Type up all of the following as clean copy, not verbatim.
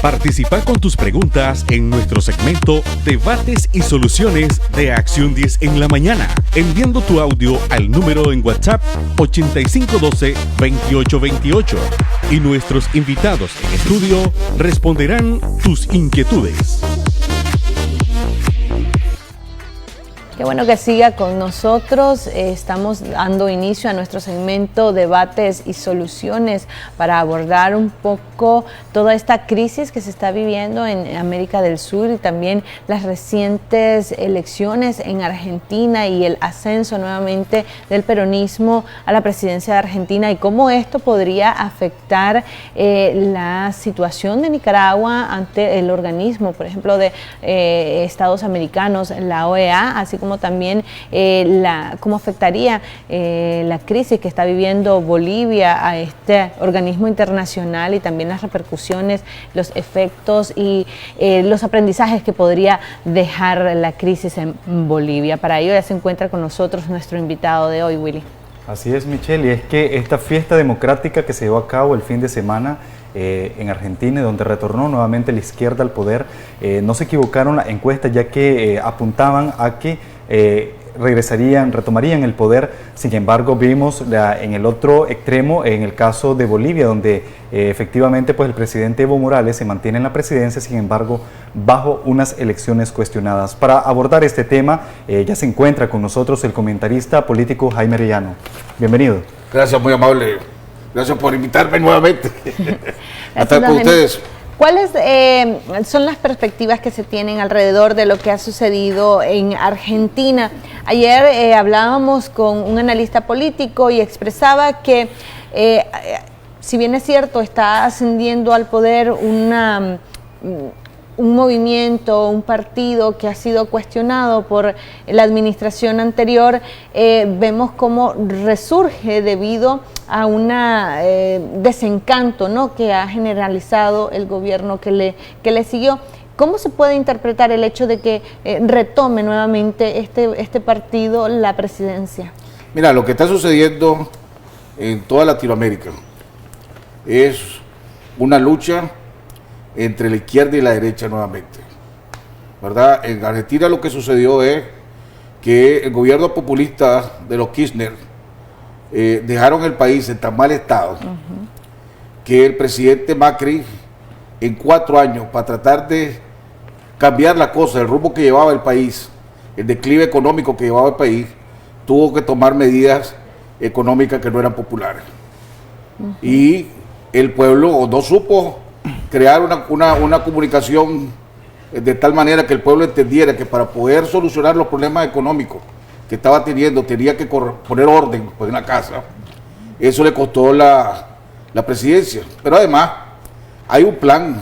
Participa con tus preguntas en nuestro segmento Debates y Soluciones de Acción 10 en la mañana, enviando tu audio al número en WhatsApp 8512-2828 y nuestros invitados en estudio responderán tus inquietudes. Qué bueno que siga con nosotros. Estamos dando inicio a nuestro segmento Debates y Soluciones para abordar un poco toda esta crisis que se está viviendo en América del Sur y también las recientes elecciones en Argentina y el ascenso nuevamente del peronismo a la presidencia de Argentina y cómo esto podría afectar la situación de Nicaragua ante el organismo, por ejemplo, de Estados Americanos, la OEA, así como también cómo afectaría la crisis que está viviendo Bolivia a este organismo internacional y también las repercusiones, los efectos y los aprendizajes que podría dejar la crisis en Bolivia. Para ello ya se encuentra con nosotros nuestro invitado de hoy, Willy. Así es, Michelle, y es que esta fiesta democrática que se llevó a cabo el fin de semana en Argentina, donde retornó nuevamente la izquierda al poder, no se equivocaron las encuestas, ya que apuntaban a que retomarían el poder. Sin embargo, vimos en el otro extremo, en el caso de Bolivia, donde efectivamente pues el presidente Evo Morales se mantiene en la presidencia, sin embargo, bajo unas elecciones cuestionadas. Para abordar este tema, ya se encuentra con nosotros el comentarista político Jaime Arellano. Bienvenido. Gracias, muy amable. Gracias por invitarme nuevamente a estar con ustedes. ¿Cuáles son las perspectivas que se tienen alrededor de lo que ha sucedido en Argentina? Ayer hablábamos con un analista político y expresaba que, si bien es cierto, está ascendiendo al poder un movimiento, un partido que ha sido cuestionado por la administración anterior, vemos cómo resurge debido a un desencanto, ¿no?, que ha generalizado el gobierno que le siguió. ¿Cómo se puede interpretar el hecho de que retome nuevamente este partido la presidencia? Mira, lo que está sucediendo en toda Latinoamérica es una lucha entre la izquierda y la derecha nuevamente, ¿verdad? En Argentina lo que sucedió es que el gobierno populista de los Kirchner dejaron el país en tan mal estado que el presidente Macri en 4 años, para tratar de cambiar la cosa, el rumbo que llevaba el país, el declive económico que llevaba el país, tuvo que tomar medidas económicas que no eran populares. Y el pueblo no supo crear una comunicación de tal manera que el pueblo entendiera que para poder solucionar los problemas económicos que estaba teniendo, tenía que poner orden pues, en la casa. Eso le costó la presidencia. Pero además, hay un plan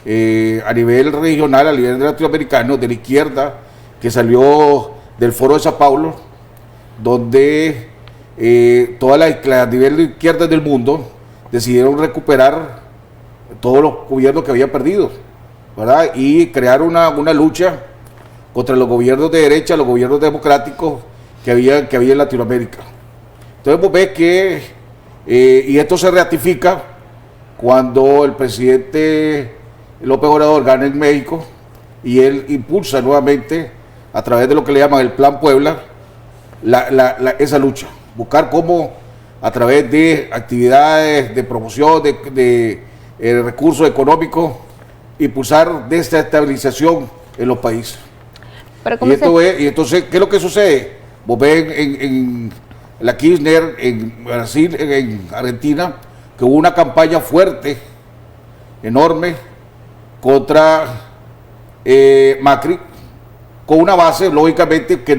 a nivel regional, a nivel latinoamericano, de la izquierda, que salió del Foro de Sao Paulo, donde todas las niveles de izquierda del mundo decidieron recuperar todos los gobiernos que había perdido, ¿verdad? Y crear una lucha contra los gobiernos de derecha, los gobiernos democráticos que había en Latinoamérica. Entonces vos ves que, y esto se ratifica cuando el presidente López Obrador gana en México y él impulsa nuevamente, a través de lo que le llaman el Plan Puebla, esa lucha. Buscar cómo, a través de actividades de promoción, de recursos económicos, impulsar desestabilización en los países. Y entonces, ¿qué es lo que sucede? Vos ves en la Kirchner, en Brasil, en Argentina, que hubo una campaña fuerte, enorme, contra Macri, con una base, lógicamente, que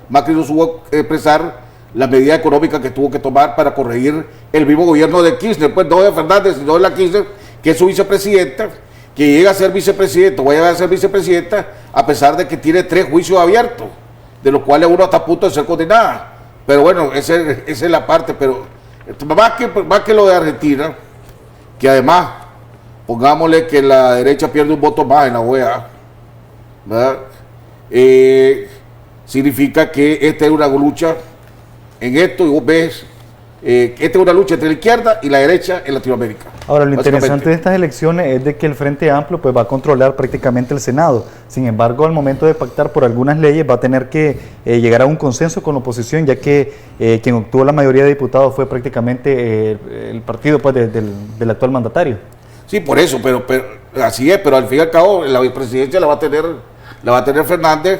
Macri no supo expresar las medidas económicas que tuvo que tomar para corregir el mismo gobierno de Kirchner, pues no de Fernández, sino de la Kirchner, que es su vicepresidenta, que llega a ser vicepresidenta, va a llegar a ser vicepresidenta, a pesar de que tiene 3 juicios abiertos, de los cuales uno está a punto de ser condenada. Pero bueno, esa es la parte, pero más que lo de Argentina, que además, pongámosle que la derecha pierde un voto más en la OEA, ¿verdad? Significa que esta es una lucha en esto, y vos ves esta es una lucha entre la izquierda y la derecha en Latinoamérica. Ahora, lo interesante de estas elecciones es de que el Frente Amplio pues, va a controlar prácticamente el Senado. Sin embargo, al momento de pactar por algunas leyes va a tener que llegar a un consenso con la oposición, ya que quien obtuvo la mayoría de diputados fue prácticamente el partido pues, del actual mandatario. Sí, por eso, pero así es, pero al fin y al cabo la vicepresidencia la va a tener Fernández,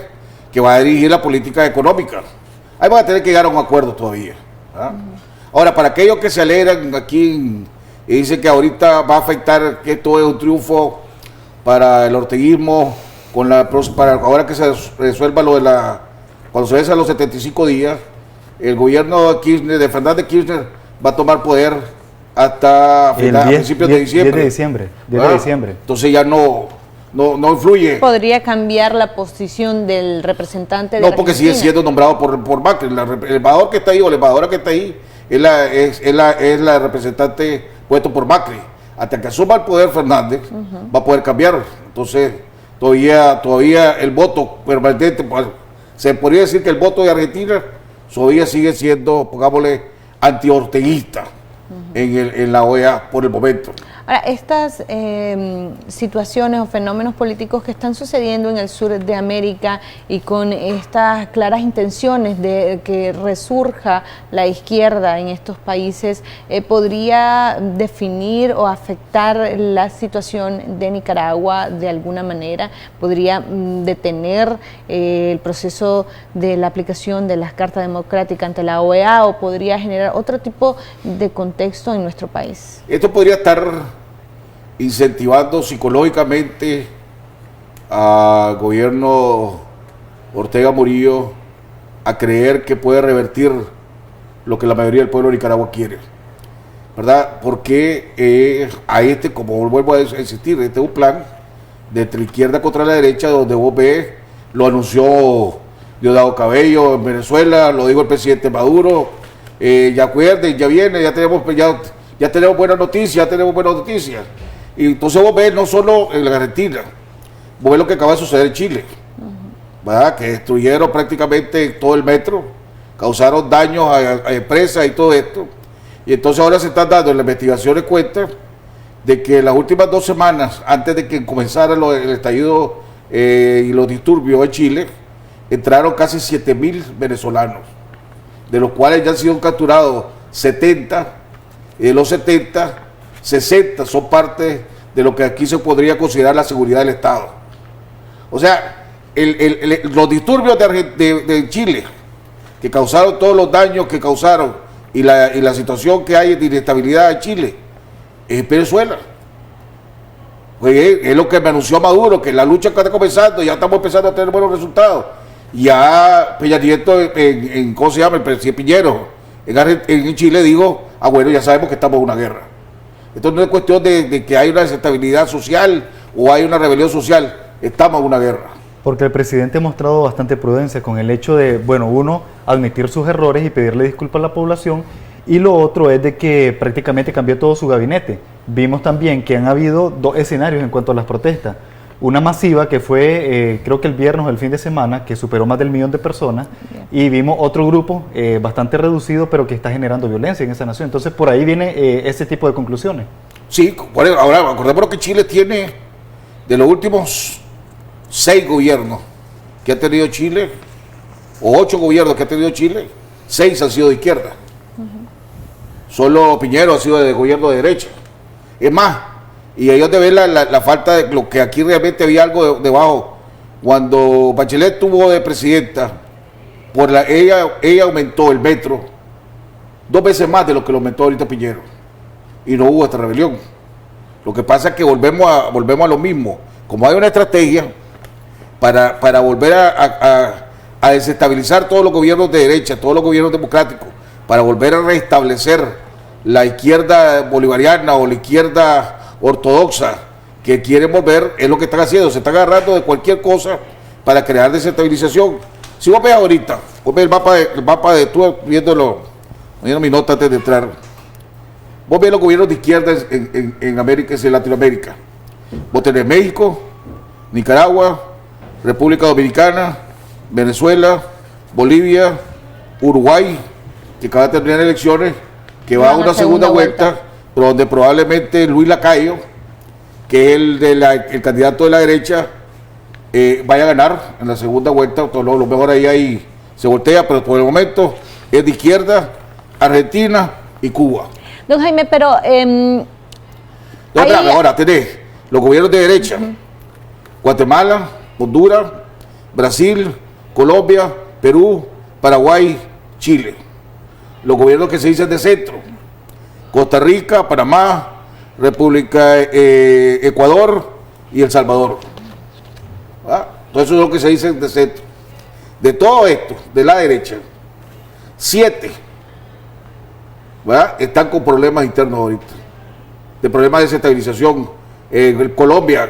que va a dirigir la política económica. Ahí van a tener que llegar a un acuerdo todavía. ¿Ah? Ahora, para aquellos que se alegran aquí y dicen que ahorita va a afectar, que esto es un triunfo para el orteguismo, para ahora que se resuelva cuando se venzan los 75 días, el gobierno de Fernández Kirchner va a tomar poder hasta a principios de diciembre. 10 de diciembre. Entonces ya no influye. ¿Podría cambiar la posición del representante de No, porque sigue siendo nombrado por Macri. El embajador que está ahí o la embajadora que está ahí es la representante puesto por Macri. Hasta que asuma el poder Fernández, va a poder cambiar. Entonces, todavía el voto permanente, pues, se podría decir que el voto de Argentina todavía sigue siendo, pongámosle, antiorteguista en la OEA por el momento. Ahora, estas situaciones o fenómenos políticos que están sucediendo en el sur de América y con estas claras intenciones de que resurja la izquierda en estos países, ¿podría definir o afectar la situación de Nicaragua de alguna manera? ¿Podría detener el proceso de la aplicación de las cartas democráticas ante la OEA o podría generar otro tipo de contexto en nuestro país? Esto podría estar incentivando psicológicamente al gobierno Ortega Murillo a creer que puede revertir lo que la mayoría del pueblo de Nicaragua quiere, ¿verdad? Porque como vuelvo a insistir, este es un plan de la izquierda contra la derecha, donde vos ves, lo anunció Diosdado Cabello en Venezuela, lo dijo el presidente Maduro, ya acuerden, ya viene, ya tenemos buenas noticias, Y entonces vos ves no solo en la Argentina, vos ves lo que acaba de suceder en Chile, ¿verdad? Que destruyeron prácticamente todo el metro, causaron daños a empresas y todo esto. Y entonces ahora se están dando en las investigaciones cuenta de que las últimas 2 semanas, antes de que comenzara el estallido y los disturbios en Chile, entraron casi 7.000 venezolanos, de los cuales ya han sido capturados 70, y de los 70, 60 son parte de lo que aquí se podría considerar la seguridad del Estado. O sea, los disturbios de Chile, que causaron todos los daños que causaron, y la situación que hay de inestabilidad en Chile, es Venezuela. Pues es lo que me anunció Maduro, que la lucha que está comenzando, ya estamos empezando a tener buenos resultados. Ya Peña Nieto, ¿cómo se llama? El presidente Piñero, en Chile dijo, bueno, ya sabemos que estamos en una guerra. Entonces no es cuestión de que hay una desestabilidad social o hay una rebelión social, estamos en una guerra. Porque el presidente ha mostrado bastante prudencia con el hecho de, bueno, uno, admitir sus errores y pedirle disculpas a la población, y lo otro es de que prácticamente cambió todo su gabinete. Vimos también que han habido 2 escenarios en cuanto a las protestas. Una masiva que fue, creo que el viernes o el fin de semana, que superó más del 1 millón de personas, y vimos otro grupo bastante reducido, pero que está generando violencia en esa nación. Entonces, por ahí viene ese tipo de conclusiones. Sí, ahora acordémonos que Chile tiene, de los últimos 6 gobiernos que ha tenido Chile, o 8 gobiernos que ha tenido Chile, 6 han sido de izquierda. Solo Piñero ha sido de gobierno de derecha. Es más, y ellos deben la falta de lo que aquí realmente había algo debajo. Cuando Bachelet tuvo de presidenta, ella aumentó el metro 2 veces más de lo que lo aumentó ahorita Piñero. Y no hubo esta rebelión. Lo que pasa es que volvemos a lo mismo. Como hay una estrategia para volver a desestabilizar todos los gobiernos de derecha, todos los gobiernos democráticos, para volver a restablecer la izquierda bolivariana o la izquierda ortodoxa que quieren volver, es lo que están haciendo, se están agarrando de cualquier cosa para crear desestabilización. Si vos ves ahorita, vos ves el mapa de tú viendo mi nota antes de entrar, vos ves los gobiernos de izquierda en América, en Latinoamérica. Vos tenés México, Nicaragua, República Dominicana, Venezuela, Bolivia, Uruguay, que acaba de terminar elecciones, que va a una segunda vuelta, pero donde probablemente Luis Lacayo, que es el candidato de la derecha, vaya a ganar en la segunda vuelta. Lo mejor ahí se voltea, pero por el momento es de izquierda, Argentina y Cuba. Don Jaime, pero... ahora tenés los gobiernos de derecha, Guatemala, Honduras, Brasil, Colombia, Perú, Paraguay, Chile. Los gobiernos que se dicen de centro, Costa Rica, Panamá, República Ecuador y El Salvador. Entonces eso es lo que se dice de centro. De todo esto, de la derecha, 7 están con problemas internos ahorita, de problemas de desestabilización. En Colombia,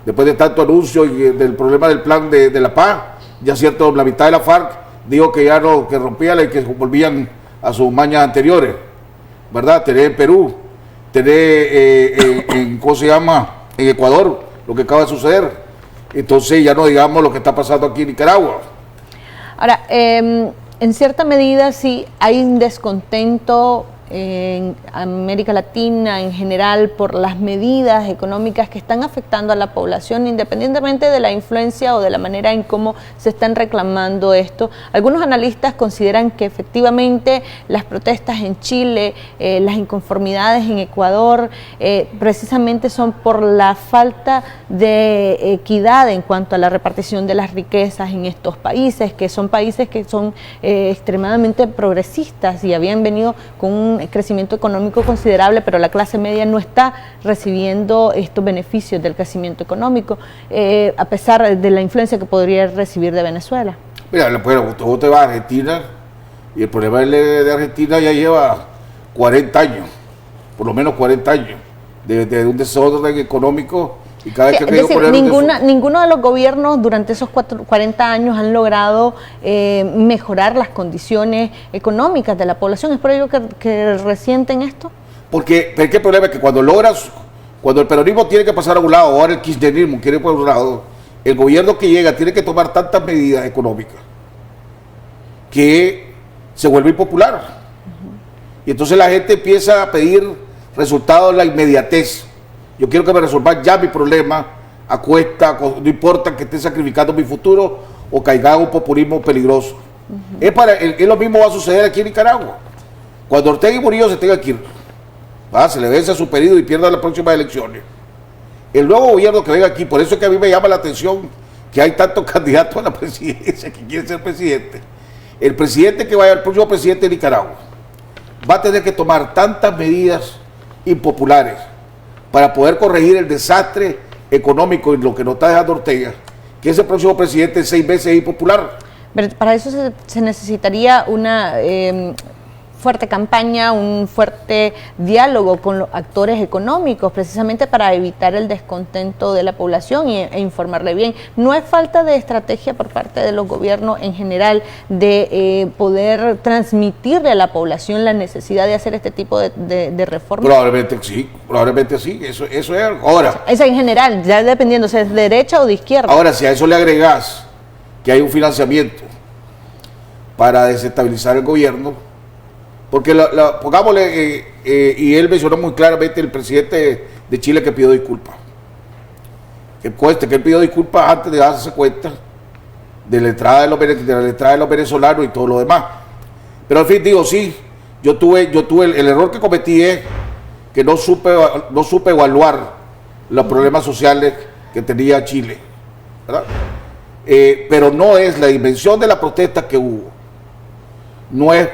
después de tanto anuncio y del problema del plan de la paz, ya cierto, la mitad de la FARC dijo que ya no, que rompían y que volvían a sus mañas anteriores, ¿verdad? Tenés en Perú, tenés ¿cómo se llama? En Ecuador, lo que acaba de suceder. Entonces ya no digamos lo que está pasando aquí en Nicaragua. Ahora, en cierta medida sí hay un descontento en América Latina en general por las medidas económicas que están afectando a la población, independientemente de la influencia o de la manera en cómo se están reclamando esto. Algunos analistas consideran que efectivamente las protestas en Chile, las inconformidades en Ecuador, precisamente son por la falta de equidad en cuanto a la repartición de las riquezas en estos países, que son extremadamente progresistas y habían venido con un crecimiento económico considerable, pero la clase media no está recibiendo estos beneficios del crecimiento económico, a pesar de la influencia que podría recibir de Venezuela. Mira, bueno, vos te vas a Argentina y el problema de Argentina ya lleva 40 años, por lo menos 40 años, de un desorden económico. Y cada vez que es decir, ninguno de los gobiernos durante esos 40 años han logrado mejorar las condiciones económicas de la población. ¿Es por ello que resienten esto? Porque el problema es que cuando el peronismo tiene que pasar a un lado, ahora el kirchnerismo quiere por un lado, el gobierno que llega tiene que tomar tantas medidas económicas que se vuelve impopular. Y entonces la gente empieza a pedir resultados de la inmediatez. Yo quiero que me resuelvan ya mi problema a cuesta, no importa que esté sacrificando mi futuro o caiga en un populismo peligroso. Es lo mismo va a suceder aquí en Nicaragua. Cuando Ortega y Murillo se tenga que ir, se le vence a su pedido y pierda las próximas elecciones. El nuevo gobierno que venga aquí, por eso es que a mí me llama la atención que hay tantos candidatos a la presidencia que quieren ser presidente. El presidente que vaya, el próximo presidente de Nicaragua, va a tener que tomar tantas medidas impopulares para poder corregir el desastre económico y lo que nos está dejando Ortega, que ese próximo presidente en 6 meses es impopular. Pero para eso se necesitaría una fuerte campaña, un fuerte diálogo con los actores económicos, precisamente para evitar el descontento de la población e informarle bien. No es falta de estrategia por parte de los gobiernos en general de poder transmitirle a la población la necesidad de hacer este tipo de reformas. Probablemente sí, eso es ahora. Es en general, ya dependiendo si es de derecha o de izquierda. Ahora, si a eso le agregás que hay un financiamiento para desestabilizar el gobierno, porque pongámosle, y él mencionó muy claramente el presidente de Chile que pidió disculpas. Que él pidió disculpas antes de darse cuenta de la entrada de los venezolanos y todo lo demás. Pero al fin digo, sí, yo tuve el error que cometí es que no supe evaluar los problemas sociales que tenía Chile, ¿verdad? Pero no es la dimensión de la protesta que hubo. No es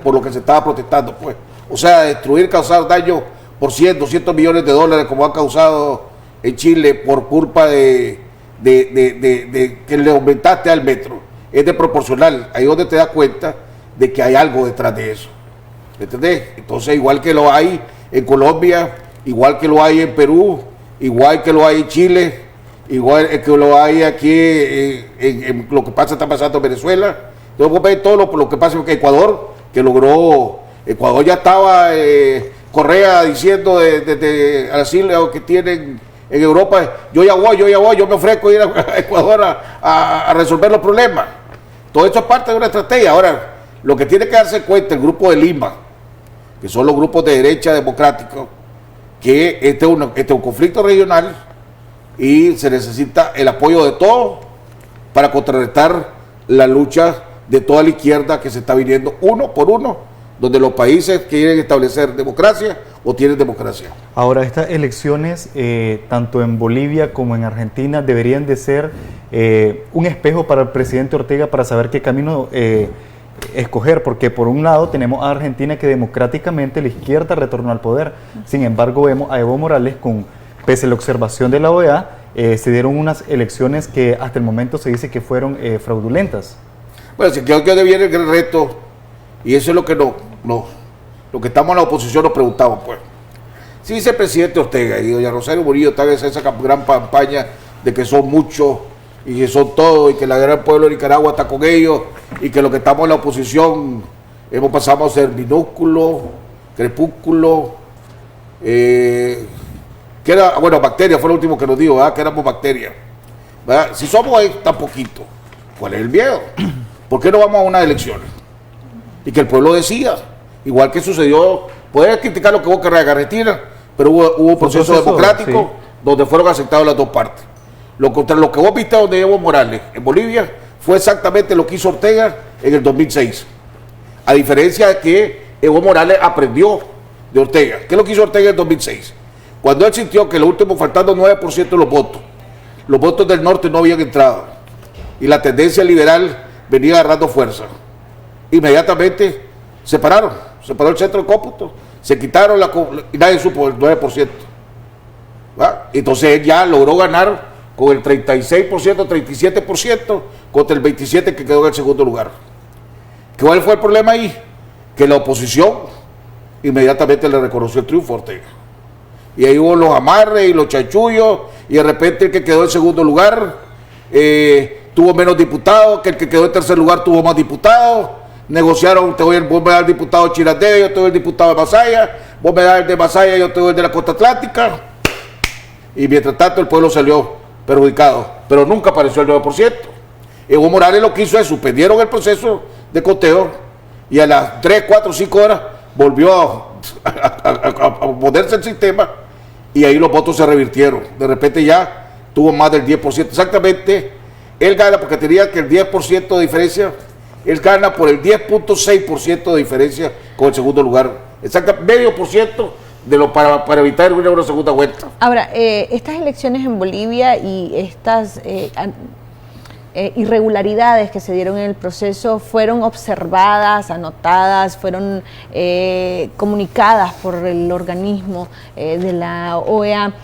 por lo que se estaba protestando, pues. O sea, destruir, causar daño por 100, 200 millones de dólares como ha causado en Chile por culpa de que le aumentaste al metro. Es desproporcional. Ahí es donde te das cuenta de que hay algo detrás de eso. ¿Entendés? Entonces, igual que lo hay en Colombia, igual que lo hay en Perú, igual que lo hay en Chile, igual que lo hay aquí en lo que está pasando en Venezuela. Entonces vos ves todo lo que pasa en Ecuador, Ecuador ya estaba Correa diciendo desde al asilo que tienen en Europa, yo me ofrezco ir a Ecuador a resolver los problemas. Todo esto es parte de una estrategia. Ahora, lo que tiene que darse cuenta el Grupo de Lima, que son los grupos de derecha democráticos, que este es un conflicto regional y se necesita el apoyo de todos para contrarrestar la lucha de toda la izquierda que se está viniendo uno por uno, donde los países quieren establecer democracia o tienen democracia. Ahora, estas elecciones, tanto en Bolivia como en Argentina, deberían de ser un espejo para el presidente Ortega para saber qué camino escoger, porque por un lado tenemos a Argentina que democráticamente la izquierda retornó al poder. Sin embargo, vemos a Evo Morales pese a la observación de la OEA, se dieron unas elecciones que hasta el momento se dice que fueron fraudulentas. Bueno, si creo que viene el gran reto, y eso es lo que lo que estamos en la oposición nos preguntamos, pues. Si dice el presidente Ortega y doña Rosario Murillo tal vez esa gran campaña de que son muchos y que son todos y que el gran pueblo de Nicaragua está con ellos y que los que estamos en la oposición hemos pasado a ser minúsculos, crepúsculos, que era, bueno, bacterias fue lo último que nos dijo, ¿verdad? Que éramos bacterias, ¿verdad? Si somos ahí tan poquito, ¿cuál es el miedo? ¿Por qué no vamos a unas elecciones? Y que el pueblo decida, igual que sucedió, puedes criticar lo que hubo en Argentina, pero hubo un proceso democrático, sí, donde fueron aceptados las dos partes. Lo que vos viste donde Evo Morales en Bolivia fue exactamente lo que hizo Ortega en el 2006. A diferencia de que Evo Morales aprendió de Ortega. ¿Qué es lo que hizo Ortega en el 2006? Cuando él sintió que lo último, faltando 9% de los votos del norte no habían entrado y la tendencia liberal venía agarrando fuerza, inmediatamente se paró el centro de cómputo, se quitaron y nadie supo el 9%. ¿Va? Entonces él ya logró ganar con el 36%, 37% contra el 27% que quedó en el segundo lugar. ¿Cuál fue el problema ahí? Que la oposición inmediatamente le reconoció el triunfo a Ortega. Y ahí hubo los amarres y los chanchullos, y de repente el que quedó en segundo lugar tuvo menos diputados, que el que quedó en tercer lugar tuvo más diputados. Negociaron, vos me das el diputado de Chirandé, yo te doy el diputado de Masaya, vos me das el de Masaya, yo te doy el de la Costa Atlántica. Y mientras tanto el pueblo salió perjudicado, pero nunca apareció el 9%. Evo Morales lo que hizo es suspendieron el proceso de conteo y a las 3, 4, 5 horas volvió a ponerse el sistema y ahí los votos se revirtieron. De repente ya tuvo más del 10%. Exactamente, él gana porque tenía que el 10% de diferencia, él gana por el 10.6% de diferencia con el segundo lugar. Exactamente, medio por ciento para evitar una segunda vuelta. Ahora, estas elecciones en Bolivia y estas irregularidades que se dieron en el proceso fueron observadas, anotadas, fueron comunicadas por el organismo de la OEA.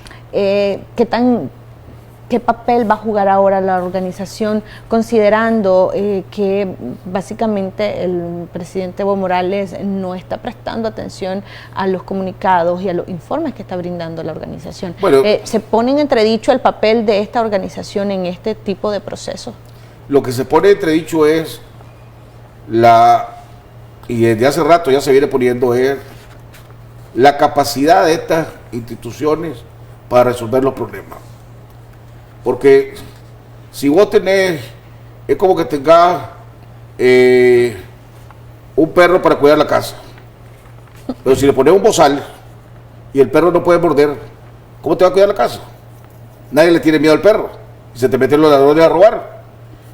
¿Qué papel va a jugar ahora la organización, considerando que básicamente el presidente Evo Morales no está prestando atención a los comunicados y a los informes que está brindando la organización? Bueno, ¿se pone en entredicho el papel de esta organización en este tipo de procesos? Lo que se pone en entredicho es y desde hace rato ya se viene poniendo, es la capacidad de estas instituciones para resolver los problemas. Porque si vos tenés, es como que tengas un perro para cuidar la casa, pero si le pones un bozal y el perro no puede morder, ¿cómo te va a cuidar la casa? Nadie le tiene miedo al perro y se te meten los ladrones a robar.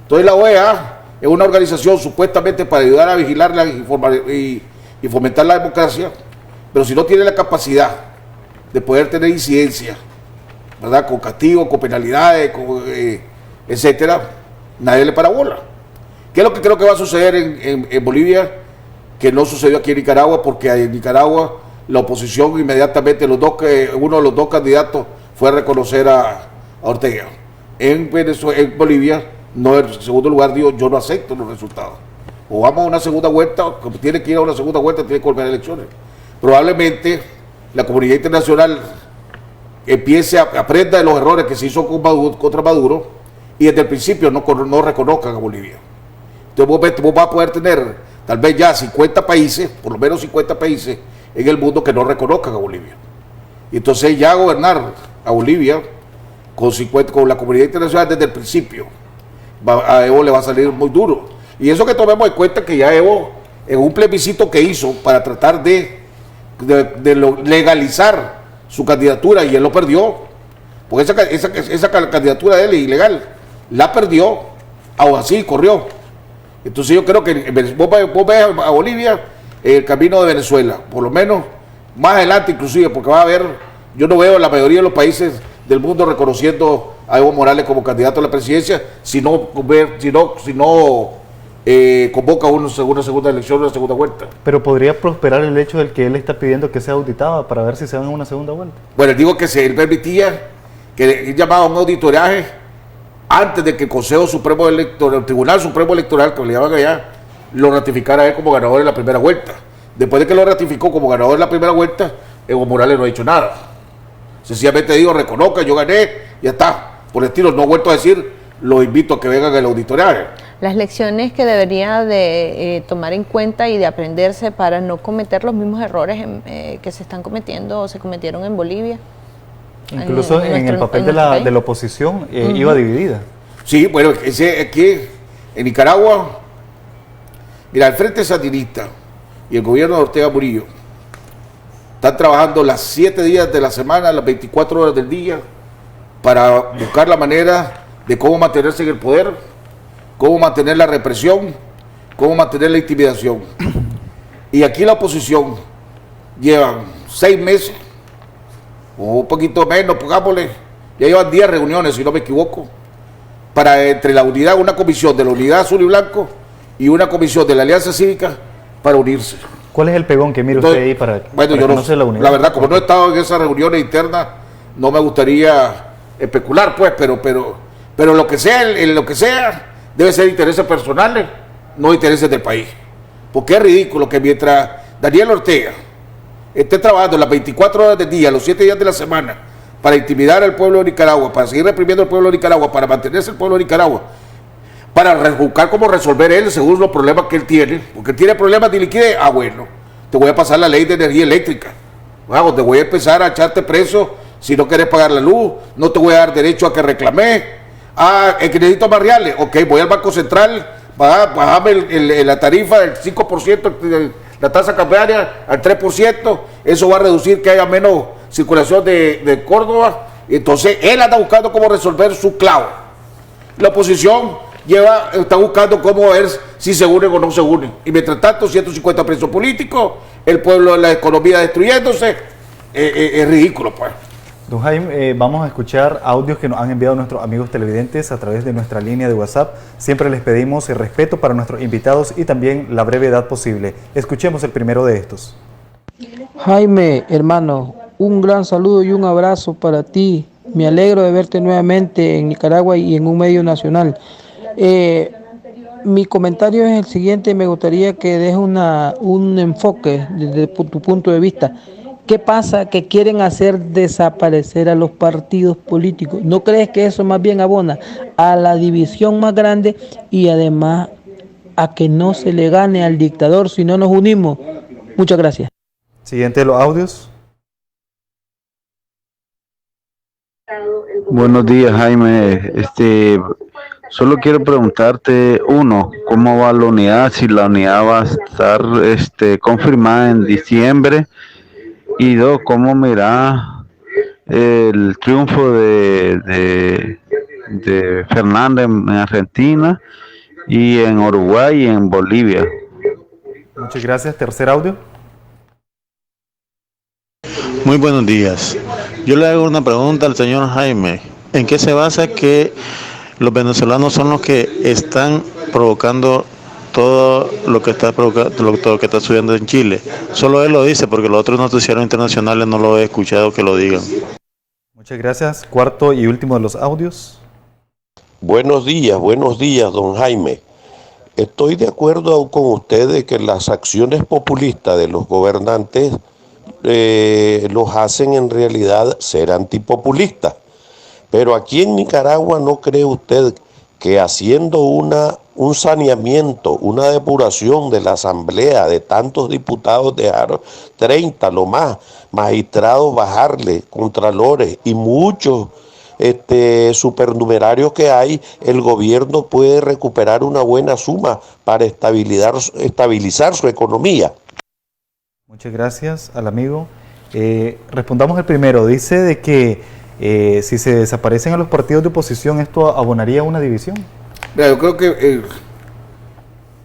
Entonces la OEA es una organización supuestamente para ayudar a vigilarla y fomentar la democracia, pero si no tiene la capacidad de poder tener incidencia, ¿verdad? Con castigos, con penalidades, etcétera, nadie le para bola. ¿Qué es lo que creo que va a suceder en Bolivia? Que no sucedió aquí en Nicaragua, porque en Nicaragua la oposición inmediatamente, uno de los dos candidatos fue a reconocer a Ortega. En Bolivia, no, en segundo lugar dijo, yo no acepto los resultados. O vamos a una segunda vuelta, tiene que ir a una segunda vuelta, tiene que volver a elecciones. Probablemente la comunidad internacional aprenda de los errores que se hizo contra Maduro y desde el principio no reconozcan a Bolivia. Entonces vos vas a poder tener tal vez ya 50 países, por lo menos 50 países en el mundo que no reconozcan a Bolivia. Y entonces ya gobernar a Bolivia con la comunidad internacional desde el principio, a Evo le va a salir muy duro. Y eso que tomemos en cuenta que ya Evo, en un plebiscito que hizo para tratar de de legalizar su candidatura y él lo perdió, porque esa candidatura de él es ilegal, la perdió, aún así corrió. Entonces yo creo que vos ves a Bolivia el camino de Venezuela, por lo menos más adelante inclusive, porque va a haber, yo no veo a la mayoría de los países del mundo reconociendo a Evo Morales como candidato a la presidencia, si no convoca una segunda elección, una segunda vuelta. Pero podría prosperar el hecho del que él está pidiendo que sea auditado para ver si se van a una segunda vuelta. Bueno, digo que él permitía que él llamaba a un auditoraje antes de que el Consejo Supremo Electoral, el Tribunal Supremo Electoral, que le llaman allá, lo ratificara a él como ganador en la primera vuelta. Después de que lo ratificó como ganador en la primera vuelta, Evo Morales no ha dicho nada. Sencillamente digo, reconozca, yo gané, ya está. Por el estilo, no he vuelto a decir, los invito a que vengan al auditoraje. Las lecciones que debería de tomar en cuenta y de aprenderse para no cometer los mismos errores que se están cometiendo o se cometieron en Bolivia. Incluso en el papel de la oposición iba dividida. Sí, bueno, aquí en Nicaragua, mira, el Frente Sandinista y el gobierno de Ortega Murillo están trabajando las 7 días de la semana, las 24 horas del día, para buscar la manera de cómo mantenerse en el poder, cómo mantener la represión, cómo mantener la intimidación. Y aquí la oposición llevan 6 meses, o un poquito menos, pongámosle, ya llevan 10 reuniones, si no me equivoco, para entre la unidad, una comisión de la Unidad Azul y Blanco y una comisión de la Alianza Cívica para unirse. ¿Cuál es el pegón que mire usted ahí para yo no sé la unidad? La verdad, como no he estado en esas reuniones internas, no me gustaría especular, pues, pero lo que sea, debe ser intereses personales, no intereses del país. Porque es ridículo que mientras Daniel Ortega esté trabajando las 24 horas del día, los 7 días de la semana, para intimidar al pueblo de Nicaragua, para seguir reprimiendo al pueblo de Nicaragua, para mantenerse el pueblo de Nicaragua, para buscar cómo resolver él según los problemas que él tiene, porque él tiene problemas de liquidez, bueno, te voy a pasar la ley de energía eléctrica, te voy a empezar a echarte preso si no quieres pagar la luz, no te voy a dar derecho a que reclamé, el que necesito más reales, ok, voy al Banco Central, bajame la tarifa del 5%, la tasa cambiaria al 3%, eso va a reducir que haya menos circulación de Córdoba. Entonces él anda buscando cómo resolver su clavo. La oposición está buscando cómo ver si se unen o no se unen. Y mientras tanto, 150 presos políticos, el pueblo, la economía destruyéndose, es ridículo, pues. Don Jaime, vamos a escuchar audios que nos han enviado nuestros amigos televidentes a través de nuestra línea de WhatsApp. Siempre les pedimos el respeto para nuestros invitados y también la brevedad posible. Escuchemos el primero de estos. Jaime, hermano, un gran saludo y un abrazo para ti. Me alegro de verte nuevamente en Nicaragua y en un medio nacional. Mi comentario es el siguiente, me gustaría que des un enfoque desde tu punto de vista. ¿Qué pasa? Que quieren hacer desaparecer a los partidos políticos. ¿No crees que eso más bien abona a la división más grande y además a que no se le gane al dictador si no nos unimos? Muchas gracias. Siguiente de los audios. Buenos días, Jaime. Solo quiero preguntarte, uno, ¿cómo va la unidad? Si la unidad va a estar confirmada en diciembre. Y dos, ¿cómo mira el triunfo de Fernández en Argentina y en Uruguay y en Bolivia? Muchas gracias. Tercer audio. Muy buenos días. Yo le hago una pregunta al señor Jaime. ¿En qué se basa que los venezolanos son los que están provocando todo lo que está provocando, todo lo que está sucediendo en Chile? Solo él lo dice, porque los otros noticieros internacionales no lo he escuchado que lo digan. Muchas gracias. Cuarto y último de los audios. Buenos días, don Jaime. Estoy de acuerdo con ustedes que las acciones populistas de los gobernantes los hacen en realidad ser antipopulistas. Pero aquí en Nicaragua, ¿no cree usted que haciendo un saneamiento, una depuración de la asamblea de tantos diputados, dejar 30 lo más, magistrados bajarle, contralores y muchos supernumerarios que hay, el gobierno puede recuperar una buena suma para estabilizar su economía? Muchas gracias al amigo. Respondamos el primero. Dice de que si se desaparecen a los partidos de oposición, ¿esto abonaría a una división? Mira, yo creo que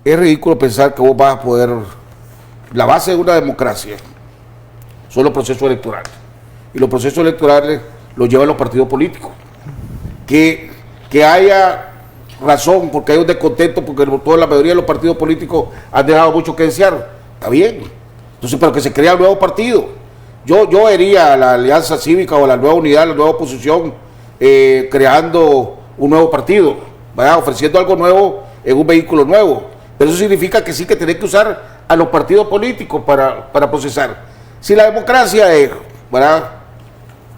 es ridículo pensar que vos vas a poder... La base de una democracia son los procesos electorales. Y los procesos electorales los llevan los partidos políticos. Que haya razón, porque hay un descontento, porque toda la mayoría de los partidos políticos han dejado mucho que desear. Está bien. Entonces, pero que se crea un nuevo partido. Yo vería a la Alianza Cívica o a la nueva unidad, la nueva oposición, creando un nuevo partido, ¿verdad? Ofreciendo algo nuevo en un vehículo nuevo. Pero eso significa que sí que tenés que usar a los partidos políticos para procesar. Si la democracia es, ¿verdad?,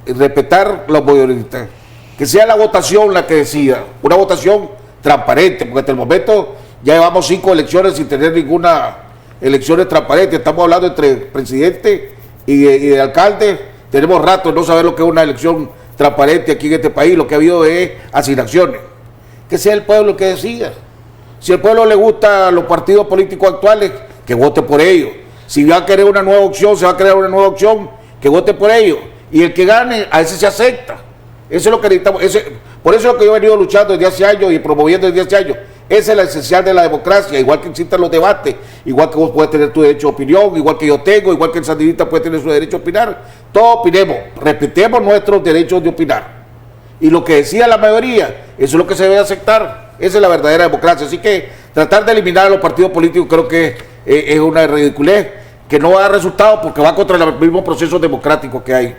respetar los mayoristas, que sea la votación la que decida, una votación transparente, porque hasta el momento ya llevamos 5 elecciones sin tener ninguna elecciones transparentes. Estamos hablando entre presidente y de alcalde. Tenemos rato de no saber lo que es una elección transparente aquí en este país. Lo que ha habido es asignaciones. Que sea el pueblo el que decida. Si al pueblo le gustan los partidos políticos actuales, que vote por ellos. Si va a querer una nueva opción, se va a crear una nueva opción, que vote por ellos. Y el que gane, a ese se acepta. Eso es lo que necesitamos. Por eso es lo que yo he venido luchando desde hace años y promoviendo desde hace años. Esa es la esencial de la democracia, igual que existan los debates, igual que vos puedes tener tu derecho a opinión, igual que yo tengo, igual que el sandinista puede tener su derecho a opinar. Todos opinemos, respetemos nuestros derechos de opinar. Y lo que decía la mayoría, eso es lo que se debe aceptar. Esa es la verdadera democracia. Así que tratar de eliminar a los partidos políticos creo que es una ridiculez que no va a dar resultado porque va contra el mismo proceso democrático que hay.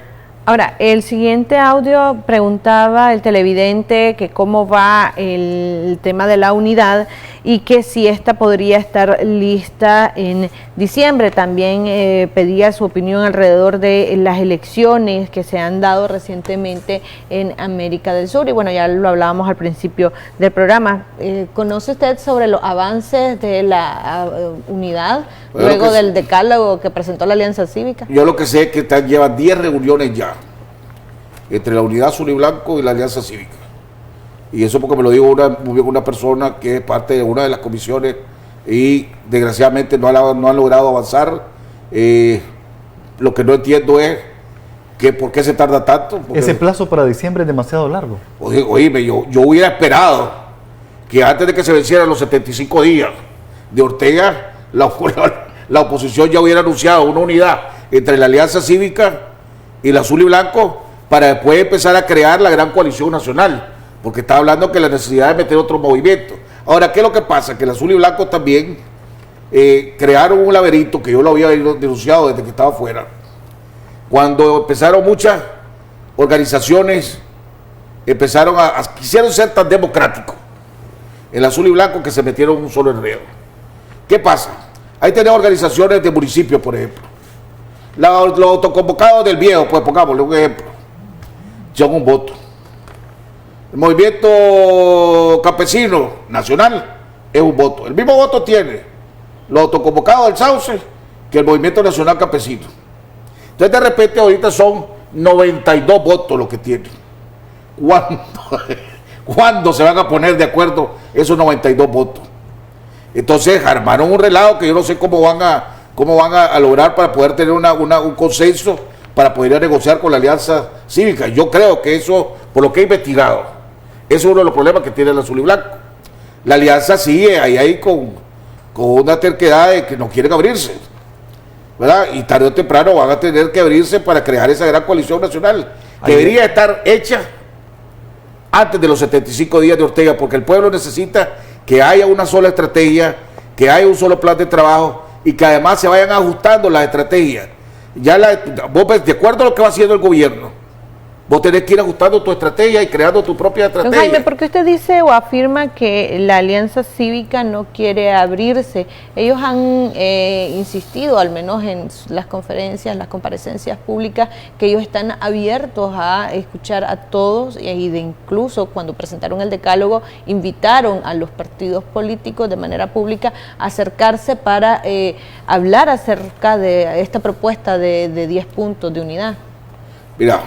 Ahora, el siguiente audio preguntaba el televidente que cómo va el tema de la unidad y que si esta podría estar lista en diciembre. También pedía su opinión alrededor de las elecciones que se han dado recientemente en América del Sur. Y bueno, ya lo hablábamos al principio del programa. ¿Conoce usted sobre los avances de la unidad luego del decálogo que presentó la Alianza Cívica? Yo lo que sé es que llevan 10 reuniones ya entre la Unidad Azul y Blanco y la Alianza Cívica. Y eso porque me lo dijo una persona que es parte de una de las comisiones y desgraciadamente no han logrado avanzar. Lo que no entiendo es que por qué se tarda tanto. Ese plazo para diciembre es demasiado largo. Oíme, yo hubiera esperado que antes de que se vencieran los 75 días de Ortega, la oposición ya hubiera anunciado una unidad entre la Alianza Cívica y la Azul y Blanco para después empezar a crear la gran coalición nacional, porque está hablando que la necesidad de meter otro movimiento. Ahora, ¿qué es lo que pasa? Que el Azul y Blanco también crearon un laberinto que yo lo había denunciado desde que estaba fuera. Cuando empezaron muchas organizaciones, quisieron ser tan democráticos, el Azul y Blanco, que se metieron en un solo enredo. ¿Qué pasa? Ahí tenemos organizaciones de municipios, por ejemplo. Los autoconvocados del viejo, pues pongámosle un ejemplo, son un voto. El movimiento campesino nacional es un voto. El mismo voto tiene los autoconvocados del Sauce que el movimiento nacional campesino. Entonces de repente ahorita son 92 votos los que tienen. ¿Cuándo se van a poner de acuerdo esos 92 votos? Entonces armaron un relajo que yo no sé cómo van a lograr para poder tener un consenso para poder ir a negociar con la Alianza Cívica. Yo creo que eso, por lo que he investigado, eso es uno de los problemas que tiene el Azul y Blanco. La Alianza sigue ahí con una terquedad de que no quieren abrirse, ¿verdad? Y tarde o temprano van a tener que abrirse para crear esa gran coalición nacional. Debería estar hecha antes de los 75 días de Ortega, porque el pueblo necesita que haya una sola estrategia, que haya un solo plan de trabajo y que además se vayan ajustando las estrategias. Vos, de acuerdo a lo que va haciendo el gobierno, vos tenés que ir ajustando tu estrategia y creando tu propia estrategia. Don Jaime, ¿por qué usted dice o afirma que la Alianza Cívica no quiere abrirse? Ellos han insistido, al menos en las conferencias, las comparecencias públicas, que ellos están abiertos a escuchar a todos y incluso cuando presentaron el decálogo invitaron a los partidos políticos de manera pública a acercarse para hablar acerca de esta propuesta de 10 puntos de unidad. Mira,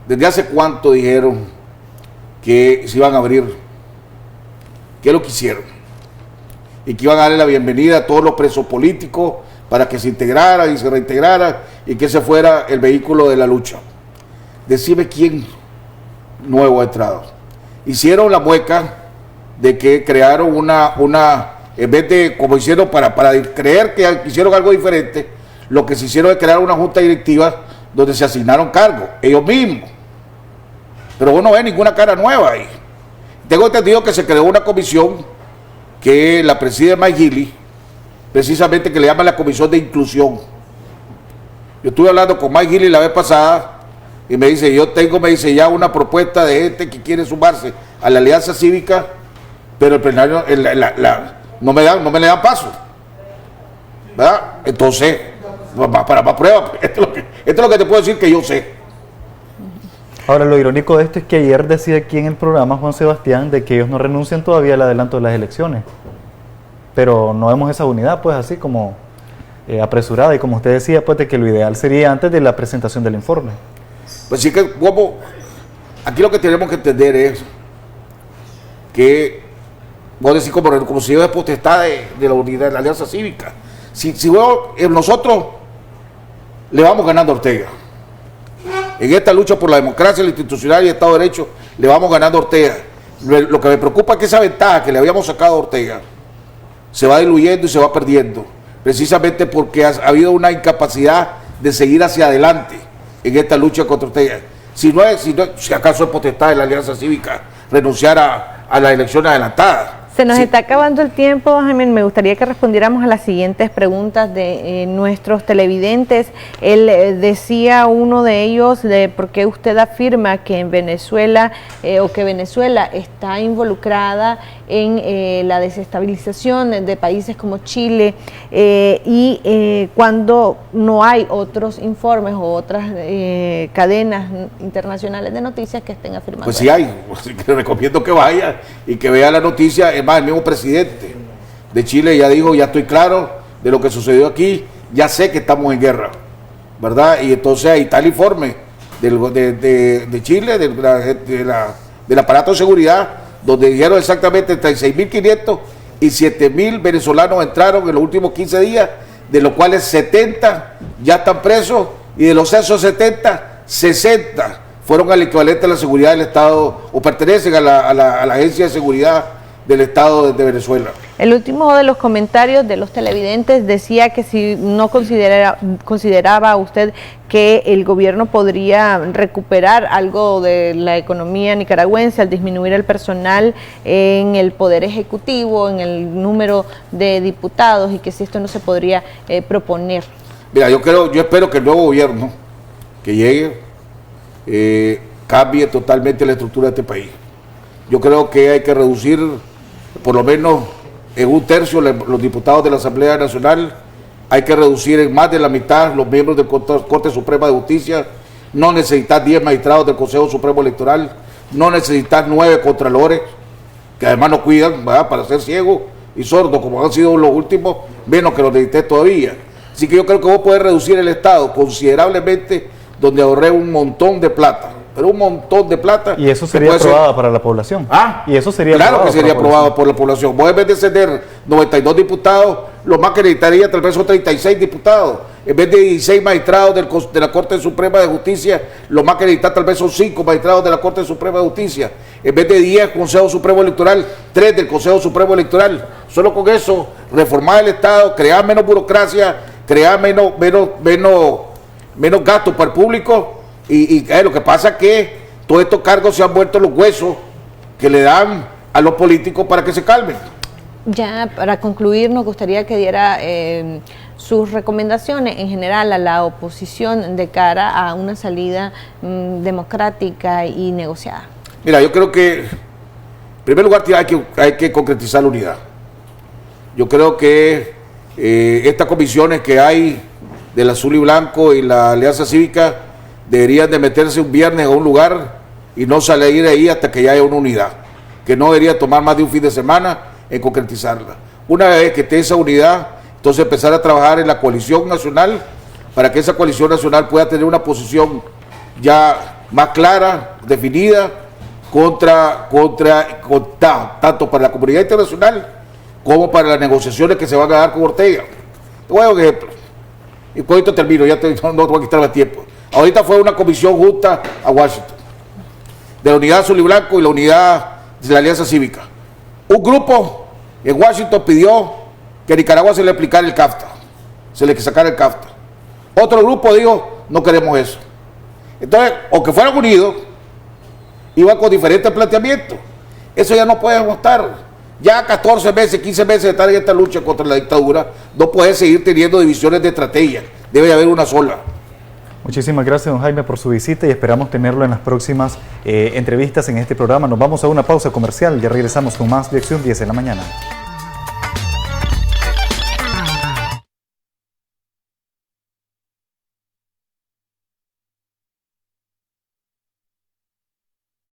¿desde hace cuánto dijeron que se iban a abrir? ¿Qué es lo que hicieron? Y que iban a darle la bienvenida a todos los presos políticos, para que se integrara y se reintegrara y que ese fuera el vehículo de la lucha. Decime quién nuevo ha entrado. Hicieron la mueca de que crearon en vez de, como hicieron para creer que hicieron algo diferente, lo que se hicieron es crear una junta directiva donde se asignaron cargos, ellos mismos. Pero vos no ves ninguna cara nueva ahí. Tengo entendido que se creó una comisión que la preside Mike Gili, precisamente, que le llaman la Comisión de Inclusión. Yo estuve hablando con Mike Gili la vez pasada y me dice, me dice ya una propuesta de gente que quiere sumarse a la Alianza Cívica, pero el plenario no me le dan paso, ¿verdad? Entonces, para más prueba, esto es lo que te puedo decir que yo sé. Ahora, lo irónico de esto es que ayer decía aquí en el programa Juan Sebastián de que ellos no renuncian todavía al adelanto de las elecciones, pero no vemos esa unidad pues así como apresurada, y como usted decía pues de que lo ideal sería antes de la presentación del informe. Pues sí, que aquí lo que tenemos que entender es que vos decís como si yo es potestad de la unidad de la Alianza Cívica. Si nosotros le vamos ganando a Ortega en esta lucha por la democracia, la institucional y el Estado de Derecho, le vamos ganando a Ortega. Lo que me preocupa es que esa ventaja que le habíamos sacado a Ortega se va diluyendo y se va perdiendo, precisamente porque ha habido una incapacidad de seguir hacia adelante en esta lucha contra Ortega. Si acaso es potestad de la Alianza Cívica renunciar a las elecciones adelantadas. Se nos está acabando el tiempo, Jaime. Me gustaría que respondiéramos a las siguientes preguntas de nuestros televidentes. Él decía uno de ellos de por qué usted afirma que en Venezuela o que Venezuela está involucrada en la desestabilización de países como Chile y cuando no hay otros informes o otras cadenas internacionales de noticias que estén afirmando. Pues sí hay, le recomiendo que vaya y que vea la noticia. Es más, el mismo presidente de Chile ya dijo, ya estoy claro de lo que sucedió aquí, ya sé que estamos en guerra, ¿verdad? Y entonces ahí está el informe de Chile, del aparato de seguridad, donde dijeron exactamente 36.500 y 7.000 venezolanos entraron en los últimos 15 días, de los cuales 70 ya están presos, y de los esos 70, 60 fueron al equivalente a la seguridad del Estado o pertenecen a la Agencia de Seguridad del Estado de Venezuela. El último de los comentarios de los televidentes decía que si no consideraba usted que el gobierno podría recuperar algo de la economía nicaragüense al disminuir el personal en el Poder Ejecutivo, en el número de diputados, y que si esto no se podría proponer. Mira, yo espero que el nuevo gobierno que llegue cambie totalmente la estructura de este país. Yo creo que hay que reducir por lo menos en 1/3 los diputados de la Asamblea Nacional, hay que reducir en más de la mitad los miembros de la Corte Suprema de Justicia, no necesitar 10 magistrados del Consejo Supremo Electoral, no necesitar 9 contralores, que además no cuidan, ¿verdad?, para ser ciegos y sordos, como han sido los últimos, menos que los necesité todavía. Así que yo creo que vos podés reducir el Estado considerablemente, donde ahorré un montón de plata. Pero un montón de plata. Y eso sería aprobado para la población. Y eso sería claro que sería aprobado por la población. Vos, en vez de ceder 92 diputados, lo más que necesitaría tal vez son 36 diputados. En vez de 16 magistrados de la Corte Suprema de Justicia, lo más que necesita tal vez son 5 magistrados de la Corte Suprema de Justicia. En vez de 10 Consejo Supremo Electoral, 3 del Consejo Supremo Electoral. Solo con eso, reformar el Estado, crear menos burocracia, crear menos gastos para el público. Y lo que pasa es que todos estos cargos se han vuelto los huesos que le dan a los políticos para que se calmen. Ya para concluir, nos gustaría que diera sus recomendaciones en general a la oposición de cara a una salida democrática y negociada. Mira, yo creo que en primer lugar hay que concretizar la unidad. Yo creo que estas comisiones que hay del Azul y Blanco y la Alianza Cívica deberían de meterse un viernes a un lugar y no salir de ahí hasta que ya haya una unidad, que no debería tomar más de un fin de semana en concretizarla. Una vez que esté esa unidad, entonces empezar a trabajar en la coalición nacional para que esa coalición nacional pueda tener una posición ya más clara, definida, tanto para la comunidad internacional como para las negociaciones que se van a dar con Ortega. Te voy a dar un ejemplo. y con esto termino, no voy a quitar más tiempo. Ahorita fue una comisión justa a Washington, de la Unidad Azul y Blanco y la Unidad de la Alianza Cívica. Un grupo en Washington pidió que a Nicaragua se le aplicara el CAFTA, se le sacara el CAFTA. Otro grupo dijo, no queremos eso. Entonces, o que fueran unidos, iban con diferentes planteamientos. Eso ya no puede estar. Ya 14 meses, 15 meses de estar en esta lucha contra la dictadura, no puede seguir teniendo divisiones de estrategia. Debe haber una sola. Muchísimas gracias, don Jaime, por su visita y esperamos tenerlo en las próximas entrevistas en este programa. Nos vamos a una pausa comercial y regresamos con más de Acción 10 en la mañana.